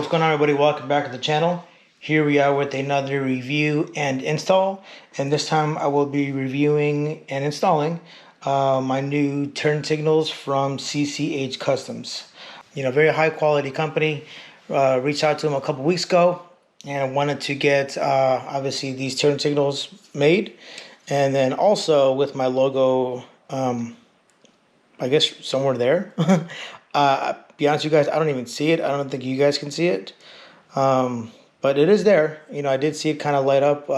what's going on, everybody? Welcome back to the channel. Here we are with another review and install, and this time I will be reviewing and installing my new turn signals from CCH Customs. You know, very high quality company. Reached out to them a couple weeks ago and wanted to get obviously these turn signals made, and then also with my logo I guess somewhere there. Be honest with you guys, I don't even see it. I don't think you guys can see it. But it is there. You know, I did see it kind of light up,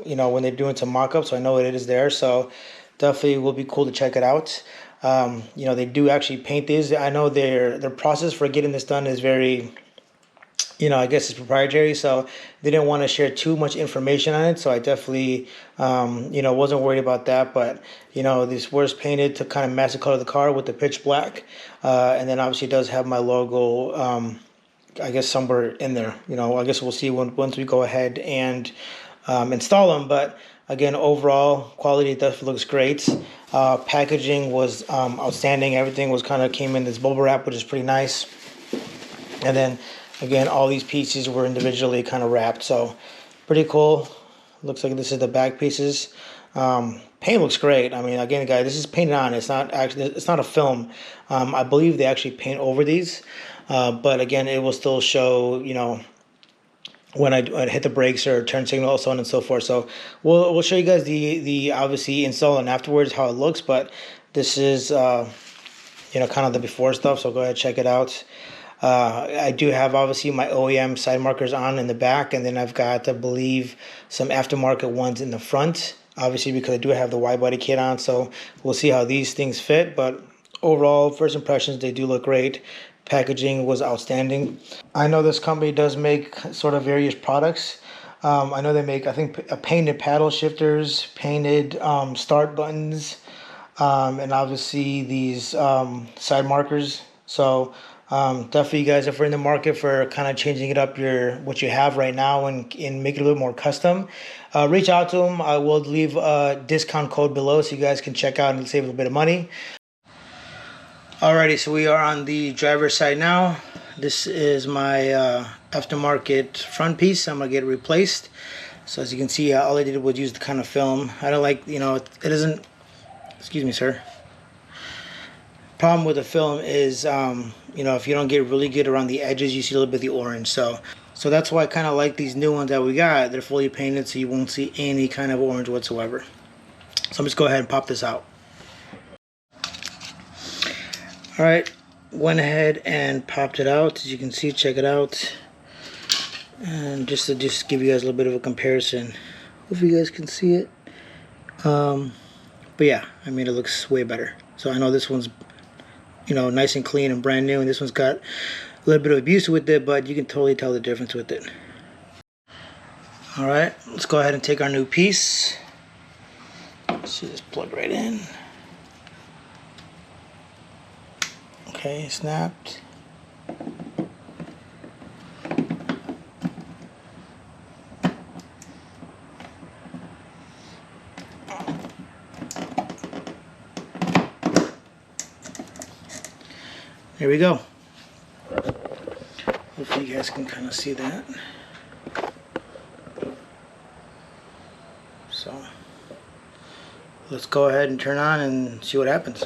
you know, when they're doing some mock-ups, so I know it is there. So definitely will be cool to check it out. You know, they do actually paint these. I know their process for getting this done is very, you know, I guess it's proprietary, so they didn't want to share too much information on it. So I definitely, you know, wasn't worried about that. But, you know, this was painted to kind of match the color of the car with the pitch black. And then obviously it does have my logo, I guess somewhere in there. You know, I guess we'll see once we go ahead and install them. But again, overall quality definitely looks great. Packaging was outstanding. Everything was came in this bubble wrap, which is pretty nice. And then again, all these pieces were individually kind of wrapped, so pretty cool. Looks like this is the back pieces. Paint looks great. I mean, again, guys, this is painted on. It's not a film. I believe they actually paint over these, but again, it will still show, you know, when I hit the brakes or turn signal, so on and so forth. So we'll show you guys the obviously install and afterwards how it looks. But this is you know, kind of the before stuff. So go ahead, check it out. I do have obviously my OEM side markers on in the back, and then I've got, I believe, some aftermarket ones in the front, obviously because I do have the wide body kit on. So we'll see how these things fit, but overall first impressions, they do look great. Packaging was outstanding. I know this company does make sort of various products. I know they make, I think, painted paddle shifters, painted start buttons, and obviously these side markers. So definitely, you guys, if we're in the market for kind of changing it up what you have right now and make it a little more custom, reach out to them. I will leave a discount code below so you guys can check out and save a little bit of money. Alrighty, so we are on the driver's side now. This is my aftermarket front piece. I'm gonna get it replaced. So as you can see, all I did was use the kind of film. I don't like, you know, it isn't. Excuse me, sir. Problem with the film is, you know, if you don't get really good around the edges, you see a little bit of the orange. So that's why I kind of like these new ones that we got. They're fully painted, so you won't see any kind of orange whatsoever. So I'm just go ahead and pop this out. All right, went ahead and popped it out. As you can see, check it out. And just to give you guys a little bit of a comparison, hope you guys can see it. But yeah, I mean, it looks way better. So I know this one's, you know, nice and clean and brand new, and this one's got a little bit of abuse with it, but you can totally tell the difference with it. All right, let's go ahead and take our new piece. Let's just plug right in. Okay, snapped. There we go. Hopefully you guys can kind of see that. So let's go ahead and turn on and see what happens.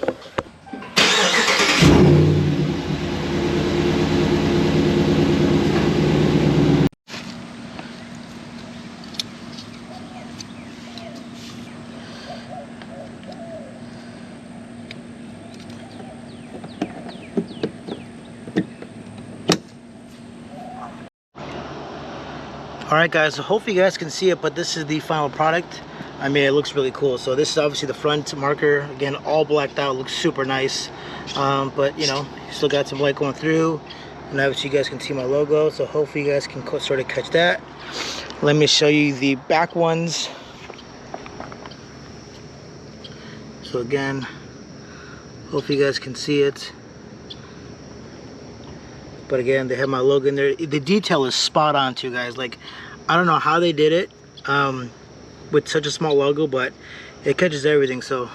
Alright guys, so hopefully you guys can see it, but this is the final product. I mean, it looks really cool. So this is obviously the front marker. Again, all blacked out, looks super nice. But you know, still got some light going through. And obviously you guys can see my logo, so hopefully you guys can sort of catch that. Let me show you the back ones. So again, hopefully you guys can see it. But again, they have my logo in there. The detail is spot on too, guys. Like, I don't know how they did it with such a small logo, but it catches everything. So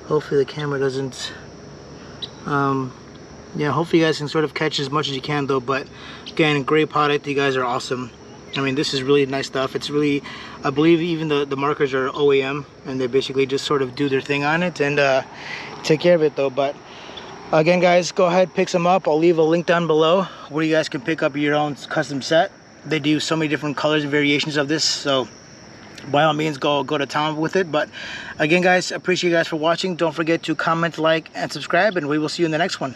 hopefully the camera doesn't yeah, hopefully you guys can sort of catch as much as you can though. But again, great product. You guys are awesome. I mean, this is really nice stuff. It's really, I believe even the markers are OEM, and they basically just sort of do their thing on it and take care of it though. But again, guys, go ahead, pick some up. I'll leave a link down below where you guys can pick up your own custom set. They do so many different colors and variations of this, so by all means go to town with it. But again, guys, appreciate you guys for watching. Don't forget to comment, like, and subscribe, and we will see you in the next one.